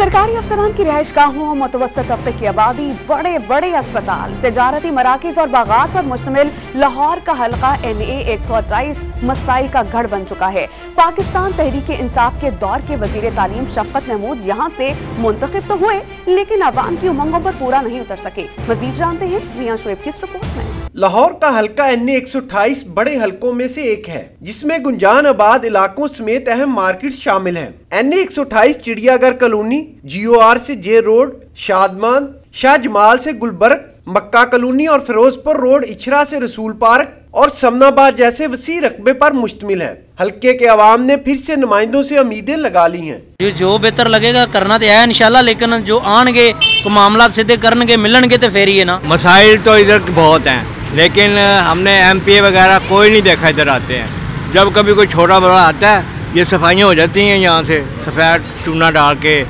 सरकारी अफसरान की रिहाइशगाहों, मुतवस्सित तबके की आबादी, बड़े बड़े अस्पताल, तिजारती मराकिज और बागात पर मुश्तमिल लाहौर का हल्का NA 128 मसाइल का गढ़ बन चुका है। पाकिस्तान तहरीक इंसाफ के दौर के वजीर तालीम शफकत महमूद यहाँ से मुंतखब तो हुए, लेकिन अवाम की उमंगों पर पूरा नहीं उतर सके। मजीद जानते हैं मियां शुएब की इस रिपोर्ट में। लाहौर का हल्का NA 128 बड़े हलकों में से एक है, जिसमें गुंजान आबाद इलाकों समेत अहम मार्केट शामिल हैं। NA 128 चिड़ियाघर कॉलोनी, GOR से J रोड, शादमान, शाह जमाल से गुलबर्ग, मक्का कॉलोनी और फिरोजपुर रोड, इछरा से रसूल पार्क और समनाबाद जैसे वसी रकबे पर मुश्तमिल है। हल्के के अवाम ने फिर से नुमाइंदों से उम्मीदें लगा ली हैं। जो बेहतर लगेगा करना तो है इंशाल्लाह, लेकिन जो आनगे को मामला सीधे करनगे मिलनगे तो फेर ही है ना। मसाइल तो इधर बहुत हैं, लेकिन हमने MPA वगैरह कोई नहीं देखा इधर आते हैं। जब कभी कोई छोटा बड़ा आता है, ये सफाइयाँ हो जाती हैं यहाँ से, सफ़ेद चूना डाल के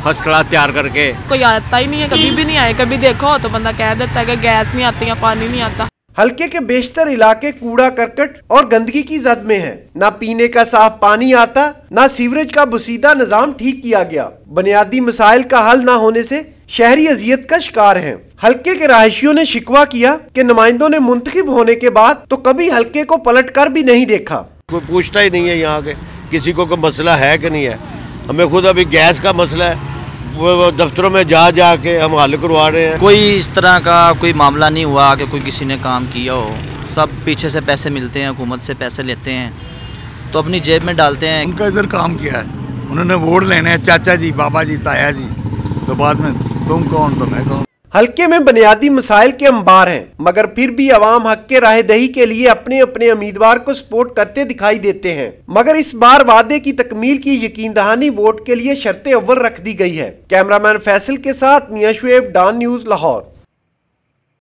फर्स्ट क्लास तैयार करके। कोई आता ही नहीं है, कभी भी नहीं आए। कभी देखो तो बंदा कह देता है कि गैस नहीं आती या पानी नहीं आता। हल्के के बेशतर इलाके कूड़ा करकट और गंदगी की जद में हैं। ना पीने का साफ पानी आता, ना सीवरेज का बुसीदा निजाम ठीक किया गया। बुनियादी मसाइल का हल ना होने से शहरी अजियत का शिकार हैं। हल्के के रहायशियों ने शिकवा किया कि नुमाइंदों ने मुंतखब होने के बाद तो कभी हल्के को पलट कर भी नहीं देखा। कोई पूछता ही नहीं है यहाँ के किसी को कोई मसला है कि नहीं है। हमें खुद अभी गैस का मसला है, वो दफ्तरों में जा के हम हल करवा रहे हैं। कोई इस तरह का कोई मामला नहीं हुआ कि कोई किसी ने काम किया हो। सब पीछे से पैसे मिलते हैं, हुकूमत से पैसे लेते हैं तो अपनी जेब में डालते हैं। उनका इधर काम किया है, उन्होंने वोट लेने हैं, चाचा जी, बाबा जी, ताया जी, तो बाद में तुम कौन तो मैं कौन। हल्के में बुनियादी मसाइल के अंबार हैं, मगर फिर भी अवाम हक के राहदही के लिए अपने अपने उम्मीदवार को सपोर्ट करते दिखाई देते हैं। मगर इस बार वादे की तकमील की यकीन दहानी वोट के लिए शर्त अव्वल रख दी गई है। कैमरामैन फैसल के साथ मियां शुएब, डॉन न्यूज़, लाहौर।